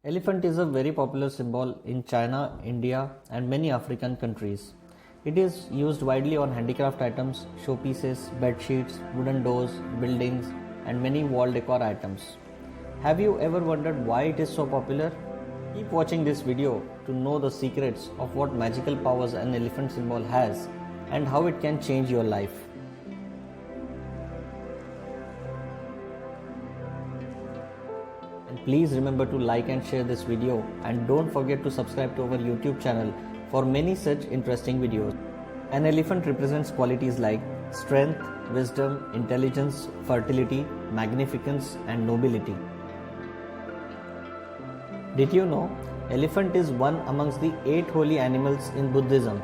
Elephant is a very popular symbol in China, India, and many African countries. It is used widely on handicraft items, showpieces, bed sheets, wooden doors, buildings, and many wall decor items. Have you ever wondered why it is so popular? Keep watching this video to know the secrets of what magical powers an elephant symbol has and how it can change your life. And please remember to like and share this video, and don't forget to subscribe to our YouTube channel for many such interesting videos. An elephant represents qualities like strength, wisdom, intelligence, fertility, magnificence, and nobility. Did you know elephant is one amongst the 8 holy animals in Buddhism?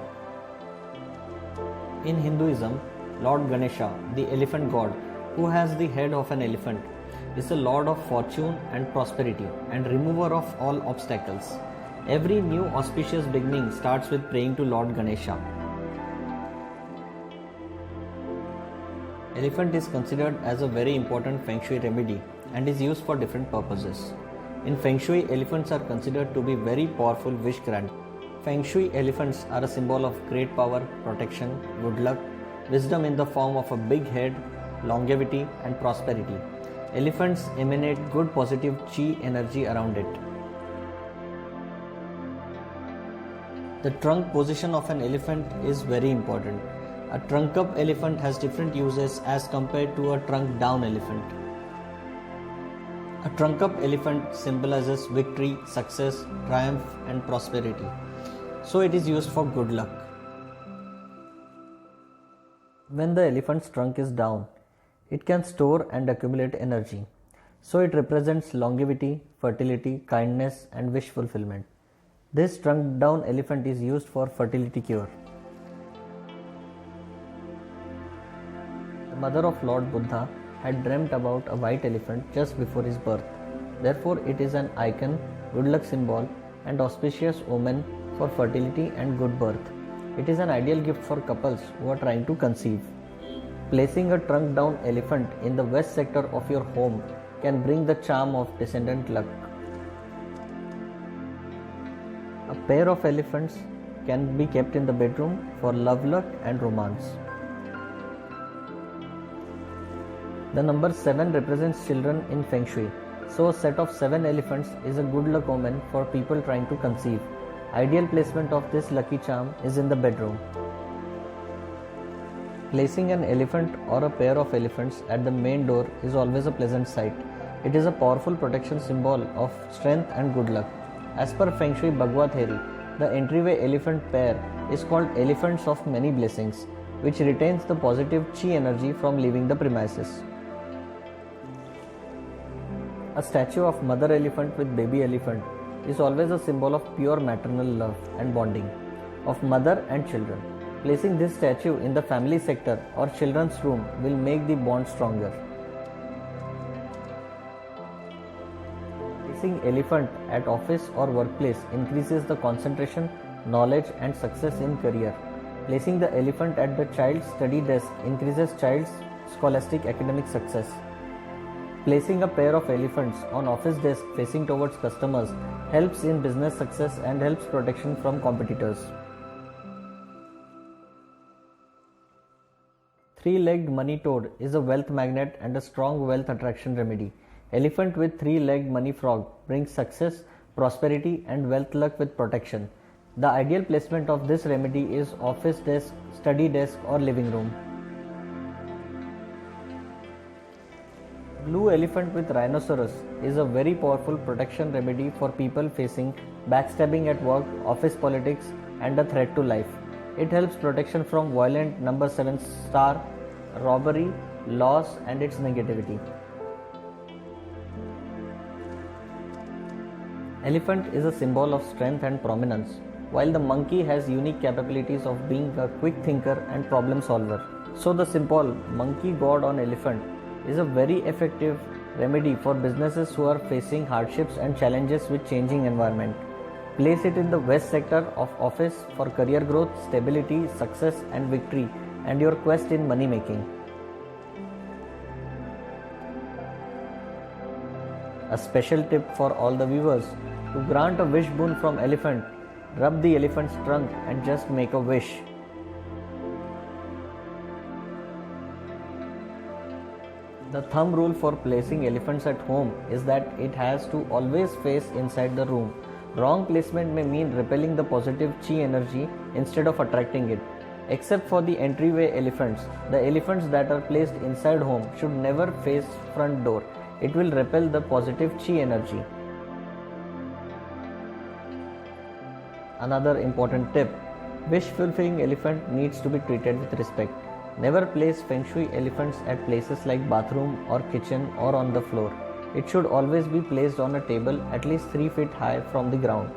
In Hinduism, Lord Ganesha, the elephant god, who has the head of an elephant, is the lord of fortune and prosperity and remover of all obstacles. Every new auspicious beginning starts with praying to Lord Ganesha. Elephant is considered as a very important Feng Shui remedy and is used for different purposes. In Feng Shui, elephants are considered to be very powerful wish granters. Feng Shui elephants are a symbol of great power, protection, good luck, wisdom in the form of a big head, longevity, and prosperity. Elephants emanate good positive chi energy around it. The trunk position of an elephant is very important. A trunk up elephant has different uses as compared to a trunk down elephant. A trunk up elephant symbolizes victory, success, triumph, and prosperity. So it is used for good luck. When the elephant's trunk is down, it can store and accumulate energy. So it represents longevity, fertility, kindness, and wish fulfillment. This trunk down elephant is used for fertility cure. The mother of Lord Buddha had dreamt about a white elephant just before his birth. Therefore, it is an icon, good luck symbol, and auspicious omen for fertility and good birth. It is an ideal gift for couples who are trying to conceive. Placing a trunk down elephant in the west sector of your home can bring the charm of descendant luck. A pair of elephants can be kept in the bedroom for love luck and romance. The number 7 represents children in Feng Shui, so a set of 7 elephants is a good luck omen for people trying to conceive. Ideal placement of this lucky charm is in the bedroom. Placing an elephant or a pair of elephants at the main door is always a pleasant sight. It is a powerful protection symbol of strength and good luck. As per Feng Shui Bagua theory, the entryway elephant pair is called elephants of many blessings, which retains the positive chi energy from leaving the premises. A statue of mother elephant with baby elephant is always a symbol of pure maternal love and bonding of mother and children. Placing this statue in the family sector or children's room will make the bond stronger. Placing elephant at office or workplace increases the concentration, knowledge, and success in career. Placing the elephant at the child's study desk increases child's scholastic academic success. Placing a pair of elephants on office desk facing towards customers helps in business success and helps protection from competitors. Three-legged money toad is a wealth magnet and a strong wealth attraction remedy. Elephant with three-legged money frog brings success, prosperity, and wealth luck with protection. The ideal placement of this remedy is office desk, study desk, or living room. Blue elephant with rhinoceros is a very powerful protection remedy for people facing backstabbing at work, office politics, and a threat to life. It helps protection from violent number 7 star, robbery, loss, and its negativity. Elephant is a symbol of strength and prominence, while the monkey has unique capabilities of being a quick thinker and problem solver. So the symbol monkey god on elephant is a very effective remedy for businesses who are facing hardships and challenges with changing environment. Place it in the west sector of office for career growth, stability, success, and victory, and your quest in money making. A special tip for all the viewers: to grant a wish boon from elephant, rub the elephant's trunk and just make a wish. The thumb rule for placing elephants at home is that it has to always face inside the room. Wrong placement may mean repelling the positive chi energy instead of attracting it. Except for the entryway elephants, the elephants that are placed inside home should never face front door. It will repel the positive chi energy. Another important tip: wish fulfilling elephant needs to be treated with respect. Never place feng shui elephants at places like bathroom or kitchen or on the floor. It should always be placed on a table at least 3 feet high from the ground.